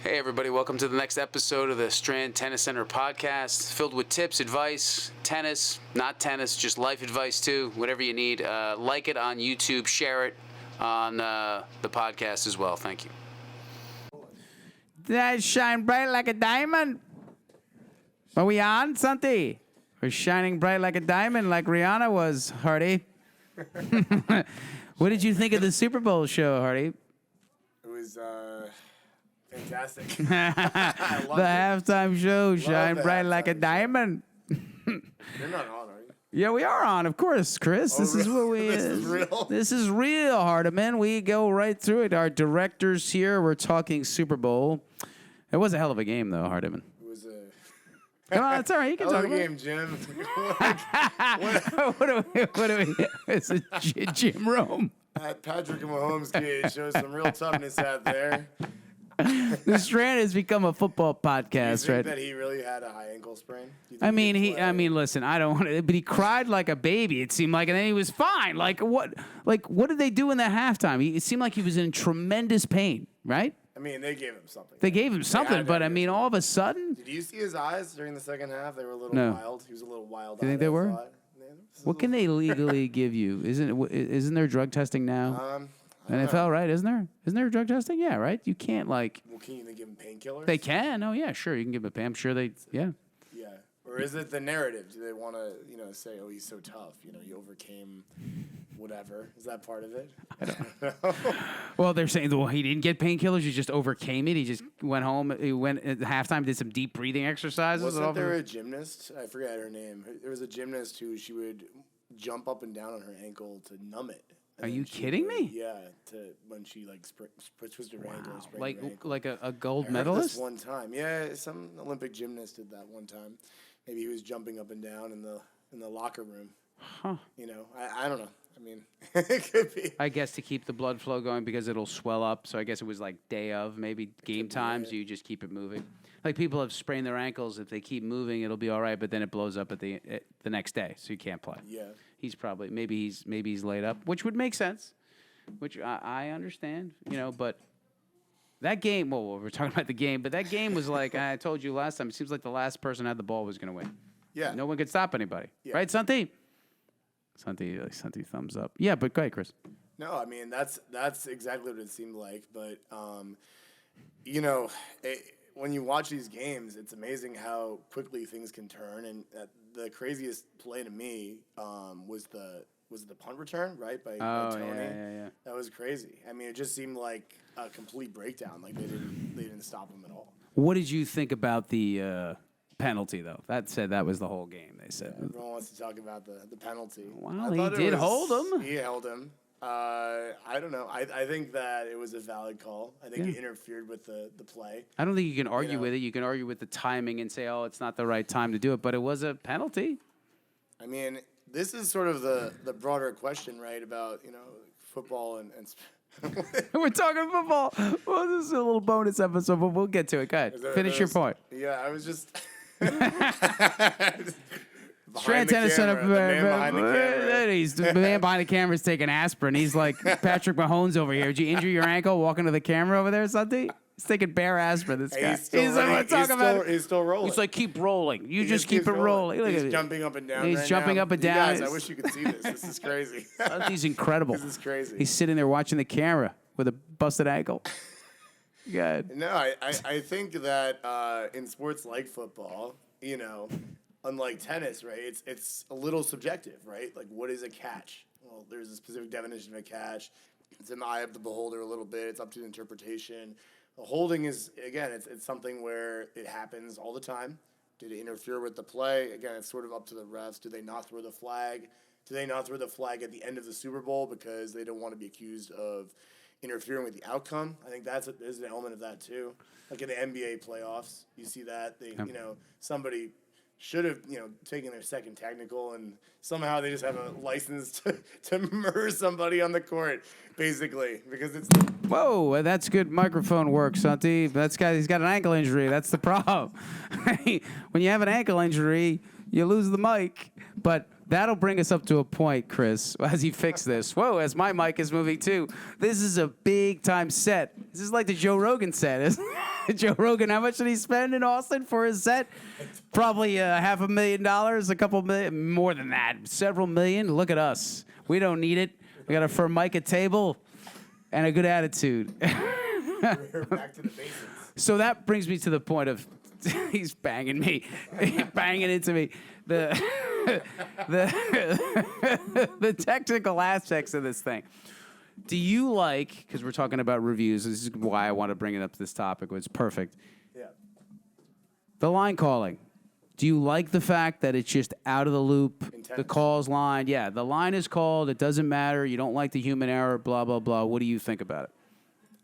Hey everybody, welcome to the next episode of the Strand Tennis Center podcast, filled with tips, advice, tennis, not tennis, just life advice too, whatever you need. Like it on YouTube, share it on the podcast as well. Thank you. That shine bright like a diamond. Are we on, Santi? We're shining bright like a diamond like Rihanna was, Hardy. What did you think of the Super Bowl show, Hardy? It was fantastic. The halftime show, shine bright like a halftime show. diamond. You're not on, are you? Yeah, we are on, of course, Chris. This is what we. This is real? This is real, Hardiman. We go right through it. Our directors here. We're talking Super Bowl. It was a hell of a game, though, Hardiman. It was a Come on, it's all right. You can hell talk of a about game, Jim. What do we? It's a Jim Rome. At Patrick Mahomes' cage shows some real toughness out there. The Strand has become a football You podcast, think right? that he really had a high ankle sprain? Do you think I mean, could play? listen, I don't want to, but he cried like a baby. It seemed like, and then he was fine. Like what did they do in the halftime? It seemed like he was in tremendous pain, right? I mean, they gave him something. They gave him something, had but to. I mean, all of a sudden, Did you see his eyes during the second half? They were a little No. wild. He was a little wild. You think they were? What can they legally give you? Isn't there drug testing now? NFL, right? Isn't there drug testing? Yeah, right. You can't like. Well, can you even give him painkillers? They can. Oh yeah, sure. You can give a pay. I'm sure they. Yeah. Yeah. Or is it the narrative? Do they want to, say, oh, he's so tough. He overcame whatever. Is that part of it? I don't know. Well, they're saying, well, he didn't get painkillers. He just overcame it. He just went home. He went at halftime, did some deep breathing exercises. Wasn't there a gymnast? I forget her name. There was a gymnast who she would jump up and down on her ankle to numb it. Are And you then she kidding would- me? Yeah, when she twisted her ankle. And sprained her ankle. Like a gold I heard medalist. this one time. Yeah, some Olympic gymnast did that one time. Maybe he was jumping up and down in the locker room. Huh. I don't know. I mean, it could be. I guess to keep the blood flow going because it'll swell up. So I guess it was like day of, maybe game time. So you just keep it moving. Like people have sprained their ankles. If they keep moving, it'll be all right. But then it blows up at the next day, so you can't play. Yeah. He's probably maybe he's laid up, which would make sense, which I understand. But that game. Well, we're talking about the game, but that game was like I told you last time. It seems like the last person who had the ball was going to win. Yeah. No one could stop anybody. Yeah. Right, Santi? Santi thumbs up. Yeah, but go ahead, Chris. No, I mean that's exactly what it seemed like. But when you watch these games, it's amazing how quickly things can turn. And the craziest play to me was the punt return, right? By Tony. Yeah. That was crazy. I mean, it just seemed like a complete breakdown. Like they didn't stop him at all. What did you think about the penalty, though? That said, that was the whole game. They said. Everyone wants to talk about the penalty. Well, I thought he did hold him. He held him. I don't know. I think that it was a valid call. I think it interfered with the play. I don't think you can argue with it. You can argue with the timing and say, oh, it's not the right time to do it. But it was a penalty. I mean, this is sort of the broader question, right, about, football and We're talking football. Well, this is a little bonus episode, but we'll get to it. Go ahead. Finish your point. Yeah, I was just Strand Tennis Center. The man behind the camera. He's the man behind the camera is taking aspirin. He's like Patrick Mahomes over here. Did you injure your ankle walking to the camera over there, Santi? He's taking bare aspirin. This guy. He's still rolling. He's like, keep rolling. You just keep it rolling. Look He's at it. jumping up and down. He's right jumping now. up and You down. guys, I wish you could see this. This is crazy. Santi's incredible. This is crazy. He's sitting there watching the camera with a busted ankle. Good. No, I think that in sports like football, unlike tennis, right, it's a little subjective, right? Like, what is a catch? Well, there's a specific definition of a catch. It's in the eye of the beholder a little bit. It's up to the interpretation. The holding is, again, it's something where it happens all the time. Did it interfere with the play? Again, it's sort of up to the refs. Do they not throw the flag? Do they not throw the flag at the end of the Super Bowl because they don't want to be accused of interfering with the outcome? I think there's an element of that too. Like in the NBA playoffs, you see that somebody should have taken their second technical, and somehow they just have a license to murder somebody on the court, basically, because it's. Whoa, that's good microphone work, Santi. He's got an ankle injury. That's the problem. When you have an ankle injury, you lose the mic, but. That'll bring us up to a point, Chris, as he fixed this. Whoa, as my mic is moving too. This is a big-time set. This is like the Joe Rogan set, isn't it? Joe Rogan, how much did he spend in Austin for his set? Probably $500,000, a couple million, more than that, several million. Look at us. We don't need it. We got a Formica table and a good attitude. We're back to the basics. So that brings me to the point of he's banging me, banging into me. The technical aspects of this thing. Do you like, because we're talking about reviews, this is why I want to bring it up to this topic, it's perfect. Yeah. The line calling. Do you like the fact that it's just out of the loop? Intense. The call's line. Yeah, the line is called. It doesn't matter. You don't like the human error, blah, blah, blah. What do you think about it?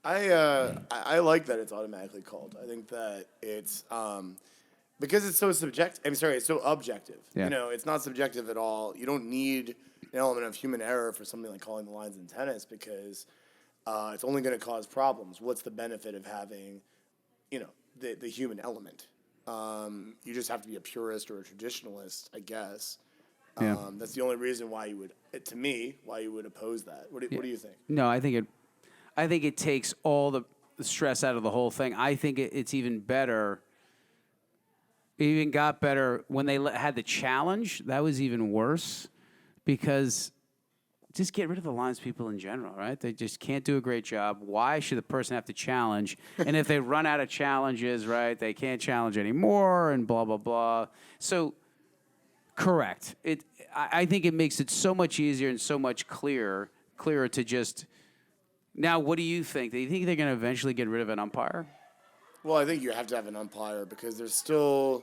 I like that it's automatically called. I think that it's because it's so subjective. It's so objective. Yeah. You know, it's not subjective at all. You don't need an element of human error for something like calling the lines in tennis because it's only going to cause problems. What's the benefit of having, you know, the human element? You just have to be a purist or a traditionalist, I guess. Yeah. That's the only reason why you would, to me, why you would oppose that. What do you think? No, I think it takes all the stress out of the whole thing. I think it's even better. It even got better when they had the challenge. That was even worse because just get rid of the lines people in general, right? They just can't do a great job. Why should the person have to challenge? And if they run out of challenges, right, they can't challenge anymore and blah, blah, blah. So, correct. I think it makes it so much easier and so much clearer to just... Now, what do you think? Do you think they're going to eventually get rid of an umpire? Well, I think you have to have an umpire because there's still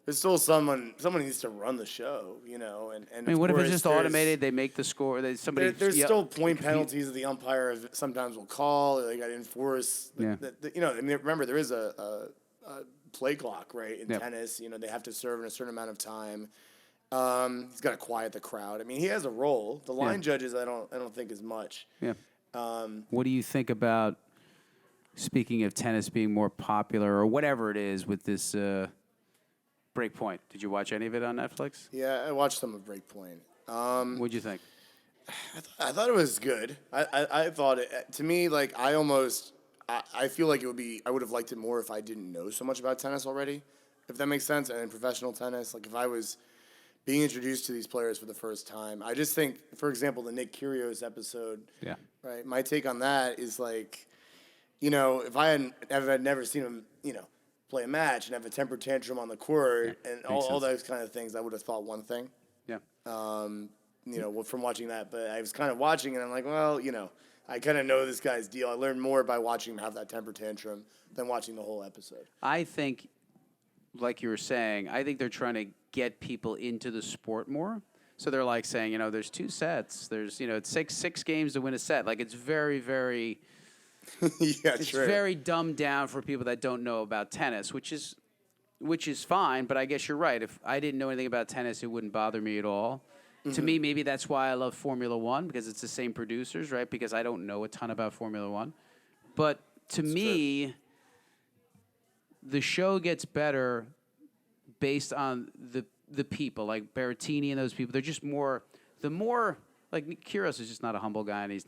someone needs to run the show, you know. And I mean, what if it's just automated? They make the score. There's still point penalties that the umpire sometimes will call. They got to enforce. Yeah. You know, I mean, remember there is a play clock, right? In tennis, you know, they have to serve in a certain amount of time. He's got to quiet the crowd. I mean, he has a role. The line judges, I don't think as much. Yeah. What do you think about, speaking of tennis being more popular or whatever it is with this Breakpoint? Did you watch any of it on Netflix? Yeah, I watched some of Breakpoint. What'd you think? I thought it was good. I thought it, to me, like, I feel like I would have liked it more if I didn't know so much about tennis already, if that makes sense, and in professional tennis. Like, if I was being introduced to these players for the first time. I just think, for example, the Nick Kyrgios episode. Yeah. Right. My take on that is like, you know, if I had never seen him, you know, play a match and have a temper tantrum on the court and all those kind of things, I would have thought one thing. Yeah. You know, from watching that, but I was kind of watching and I'm like, well, you know, I kind of know this guy's deal. I learned more by watching him have that temper tantrum than watching the whole episode. I think, like you were saying, I think they're trying to get people into the sport more. So they're like saying, you know, there's 2 sets. There's, you know, it's six games to win a set. Like, it's very, very... it's very dumbed down for people that don't know about tennis, which is fine, but I guess you're right. If I didn't know anything about tennis, it wouldn't bother me at all. Mm-hmm. To me, maybe that's why I love Formula One, because it's the same producers, right? Because I don't know a ton about Formula One. But to me, the show gets better based on the people, like Berrettini and those people. They're just like Nick Kyrgios is just not a humble guy, and he's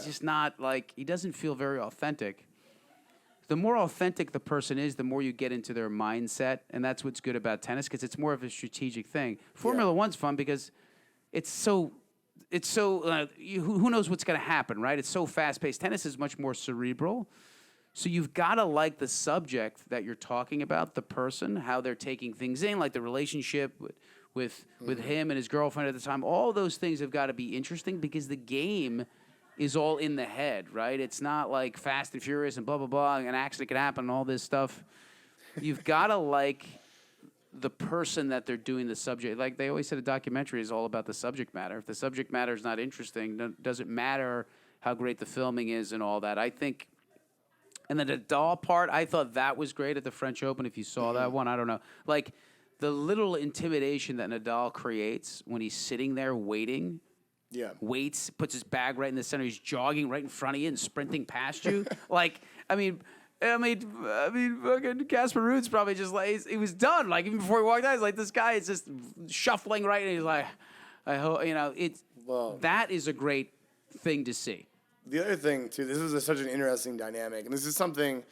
just not, like, he doesn't feel very authentic. The more authentic the person is, the more you get into their mindset, and that's what's good about tennis, because it's more of a strategic thing. Formula One's fun because it's so who knows what's going to happen, right? It's so fast-paced. Tennis is much more cerebral. So you've got to like the subject that you're talking about, the person, how they're taking things in, like the relationship with him and his girlfriend at the time. All those things have got to be interesting because the game is all in the head, right? It's not like Fast and Furious and blah, blah, blah, an accident can happen and all this stuff. You've got to like the person that they're doing the subject. Like they always said, a documentary is all about the subject matter. If the subject matter is not interesting, doesn't matter how great the filming is and all that. I think... And the Nadal part, I thought that was great at the French Open. If you saw that one, I don't know. Like, the little intimidation that Nadal creates when he's sitting there waiting, waits, puts his bag right in the center, he's jogging right in front of you and sprinting past you. Like, I mean, fucking Casper Ruud's probably just like, he was done. Like, even before he walked out, he's like, this guy is just shuffling right, and he's like, I hope, you know, that is a great thing to see. The other thing, too, this is such an interesting dynamic, and this is something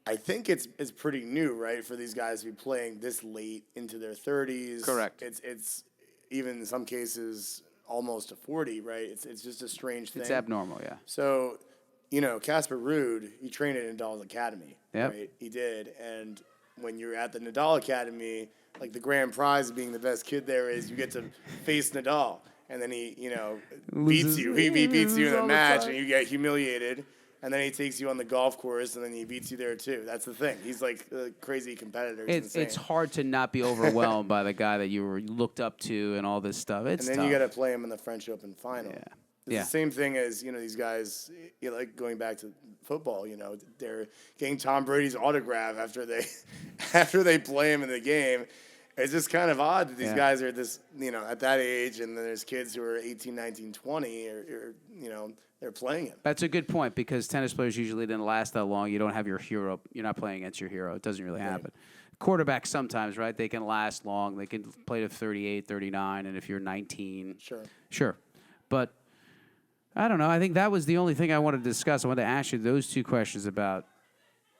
I think it's pretty new, right, for these guys to be playing this late into their 30s. Correct. It's even in some cases almost to 40, right? It's just a strange thing. It's abnormal, yeah. So, Casper Ruud, he trained at Nadal's Academy, Yep. right? He did, and when you're at the Nadal Academy, like the grand prize of being the best kid there is you get to face Nadal, and then he, beats you. He beats you in a match, and you get humiliated. And then he takes you on the golf course, and then he beats you there too. That's the thing. He's like a crazy competitor. It's hard to not be overwhelmed by the guy that you were looked up to and all this stuff. It's and then tough. you got to play him in the French Open final. Yeah. It's the same thing as these guys. Like going back to football. They're getting Tom Brady's autograph after they play him in the game. It's just kind of odd that these guys are at this at that age, and then there's kids who are 18, 19, 20, or they're playing him. That's a good point because tennis players usually didn't last that long. You don't have your hero. You're not playing against your hero. It doesn't really happen. Quarterbacks sometimes, right? They can last long. They can play to 38, 39, and if you're 19. Sure. But I don't know. I think that was the only thing I wanted to discuss. I wanted to ask you those two questions about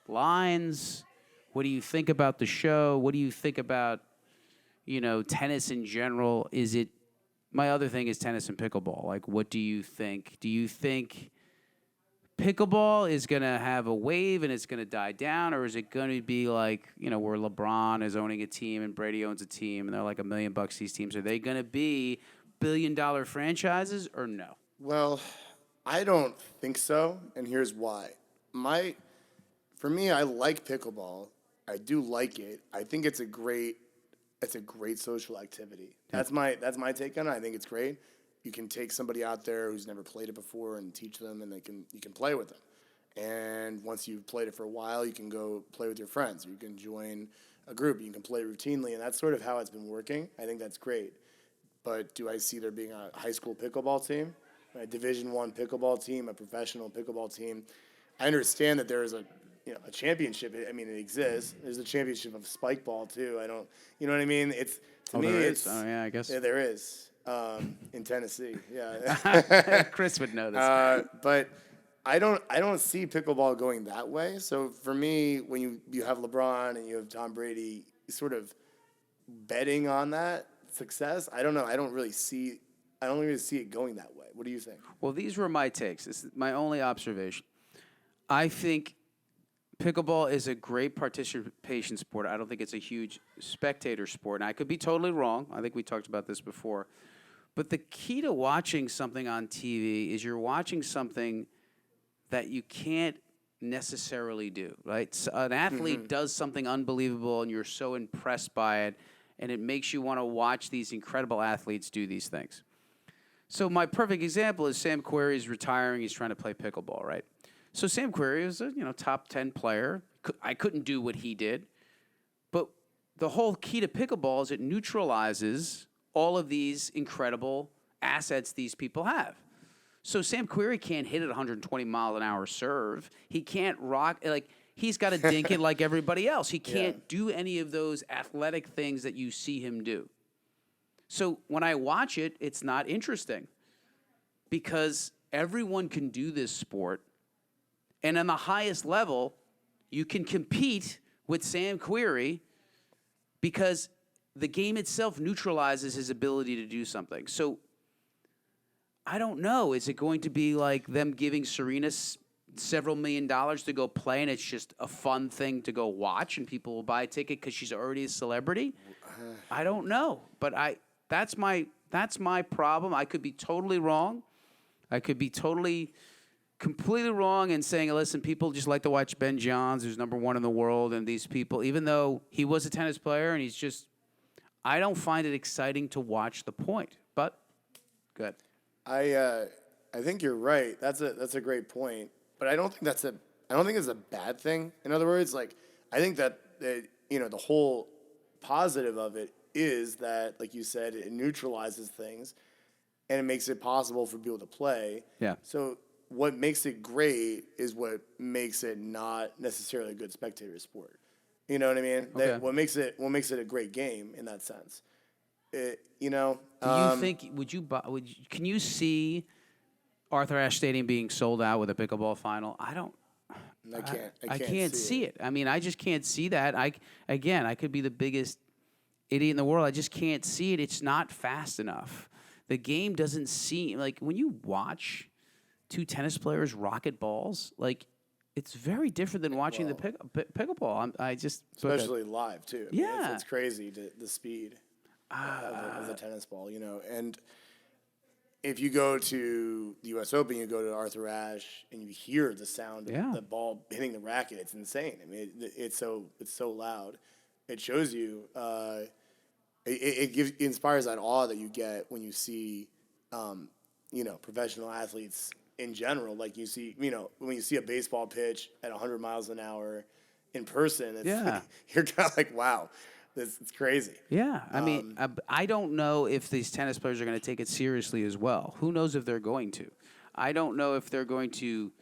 lines. What do you think about the show? What do you think about, tennis in general? My other thing is tennis and pickleball. Like, what do you think? Do you think pickleball is going to have a wave and it's going to die down? Or is it going to be like, where LeBron is owning a team and Brady owns a team and they're like $1 million these teams? Are they going to be billion-dollar franchises or no? Well, I don't think so, and here's why. For me, I like pickleball. I do like it. I think it's a great social activity. That's my take on it. I think it's great. You can take somebody out there who's never played it before and teach them, and you can play with them. And once you've played it for a while, you can go play with your friends. You can join a group. You can play routinely, and that's sort of how it's been working. I think that's great. But do I see there being a high school pickleball team, a Division I pickleball team, a professional pickleball team? I understand that there is a championship. I mean, it exists. There's a championship of spike ball too. You know what I mean? I guess. Yeah, there is. In Tennessee. Yeah. Chris would know this. But I don't see pickleball going that way. So for me, when you have LeBron and you have Tom Brady sort of betting on that success, I don't know. I don't really see it going that way. What do you think? Well, these were my takes. This is my only observation. I think pickleball is a great participation sport. I don't think it's a huge spectator sport. And I could be totally wrong. I think we talked about this before. But the key to watching something on TV is you're watching something that you can't necessarily do, right? So an athlete does something unbelievable, and you're so impressed by it, and it makes you want to watch these incredible athletes do these things. So my perfect example is Sam Querrey is retiring. He's trying to play pickleball, right? So Sam Querrey is a top 10 player. I couldn't do what he did. But the whole key to pickleball is it neutralizes all of these incredible assets these people have. So Sam Querrey can't hit it 120 mile an hour serve. He can't rock he's got to dink it like everybody else. He can't do any of those athletic things that you see him do. So when I watch it, it's not interesting because everyone can do this sport. And on the highest level, you can compete with Sam Querrey because the game itself neutralizes his ability to do something. So I don't know. Is it going to be like them giving Serena several $1 million to go play, and it's just a fun thing to go watch, and people will buy a ticket because she's already a celebrity? I don't know. But that's my problem. I could be totally wrong. I could be completely wrong in saying, listen, people just like to watch Ben Johns, who's number one in the world, and these people, even though he was a tennis player, and I don't find it exciting to watch the point. But good. I think you're right. That's a great point. But I don't think it's a bad thing. In other words, I think that the whole positive of it is that, like you said, it neutralizes things, and it makes it possible for people to play. Yeah. So what makes it great is what makes it not necessarily a good spectator sport. You know what I mean? Okay. What makes it a great game in that sense. Do you think? Can you see Arthur Ashe Stadium being sold out with a pickleball final? I can't see it. I mean, I just can't see that. I could be the biggest idiot in the world. I just can't see it. It's not fast enough. The game doesn't seem like when you watch two tennis players rocket balls, like it's very different than watching the pickleball. Especially live too. I mean, Yeah. it's crazy the speed of the tennis ball, you know. And if you go to the U.S. Open, you go to Arthur Ashe, and you hear the sound of the ball hitting the racket. It's insane. I mean, it's so loud. It shows you. It inspires that awe that you get when you see, professional athletes in general. Like you see, when you see a baseball pitch at 100 miles an hour in person, you're kind of like, wow. It's crazy. Yeah, I mean, I don't know if these tennis players are going to take it seriously as well. Who knows if they're going to? I don't know if they're going to,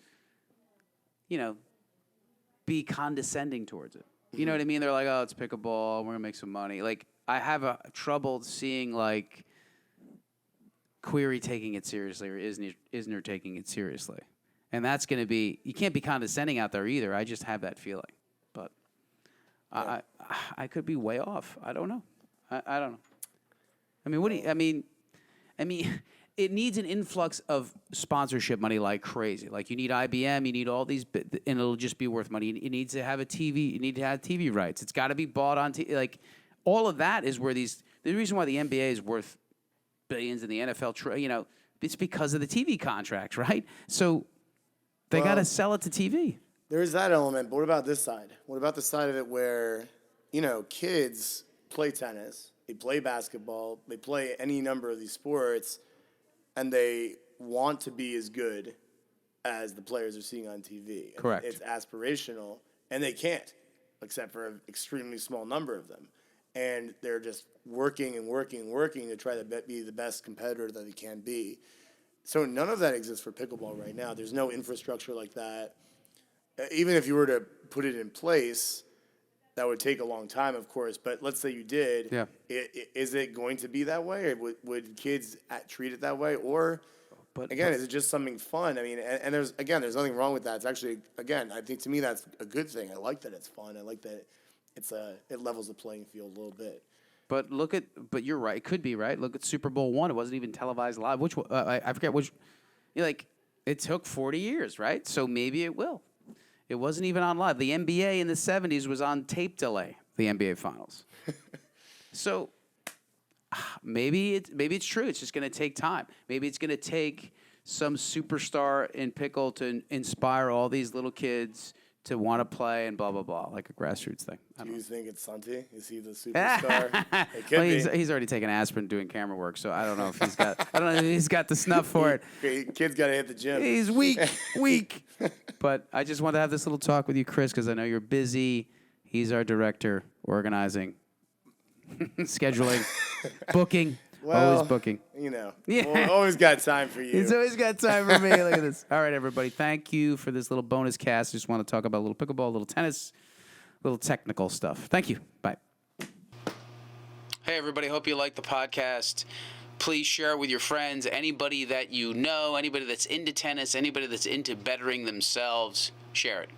be condescending towards it. You know what I mean? They're like, oh, it's pickleball. We're going to make some money. Like, I have trouble seeing, like, Query taking it seriously or Isner taking it seriously. And that's going to be – you can't be condescending out there either. I just have that feeling. But – yeah. I could be way off. I don't know. I don't know. I mean, I mean, it needs an influx of sponsorship money like crazy. Like you need IBM, you need all these, and it'll just be worth money. It needs to have a TV. You need to have TV rights. It's got to be bought on TV. Like all of that is where the reason why the NBA is worth billions and the NFL, it's because of the TV contracts, right? So they got to sell it to TV. There's that element, but what about this side? What about the side of it where, kids play tennis, they play basketball, they play any number of these sports, and they want to be as good as the players are seeing on TV. Correct. It's aspirational, and they can't, except for an extremely small number of them. And they're just working and working and working to try to be the best competitor that they can be. So none of that exists for pickleball right now. There's no infrastructure like that. Even if you were to put it in place, that would take a long time, of course. But let's say you did. Yeah. Is it going to be that way? Or would kids treat it that way? Or, is it just something fun? I mean, and there's nothing wrong with that. It's actually, I think to me that's a good thing. I like that it's fun. I like that it levels the playing field a little bit. But but you're right. It could be, right? Look at Superbowl 1. It wasn't even televised live. Which I forget which. It took 40 years, right? So maybe it will. It wasn't even on live. The NBA in the 70s was on tape delay, the NBA Finals. So maybe it's true. It's just going to take time. Maybe it's going to take some superstar in Pickle to inspire all these little kids to want to play and blah, blah, blah, like a grassroots thing. Do you think it's Santi? Is he the superstar? It could be. He's already taken aspirin doing camera work, so I don't know if he's got the snuff for it. Kid's got to hit the gym. He's weak. But I just wanted to have this little talk with you, Chris, because I know you're busy. He's our director, organizing, scheduling, booking. Well, always booking. Always got time for you. He's always got time for me. Look at this. All right, everybody. Thank you for this little bonus cast. Just want to talk about a little pickleball, a little tennis, a little technical stuff. Thank you. Bye. Hey, everybody. Hope you like the podcast. Please share it with your friends, anybody that you know, anybody that's into tennis, anybody that's into bettering themselves. Share it.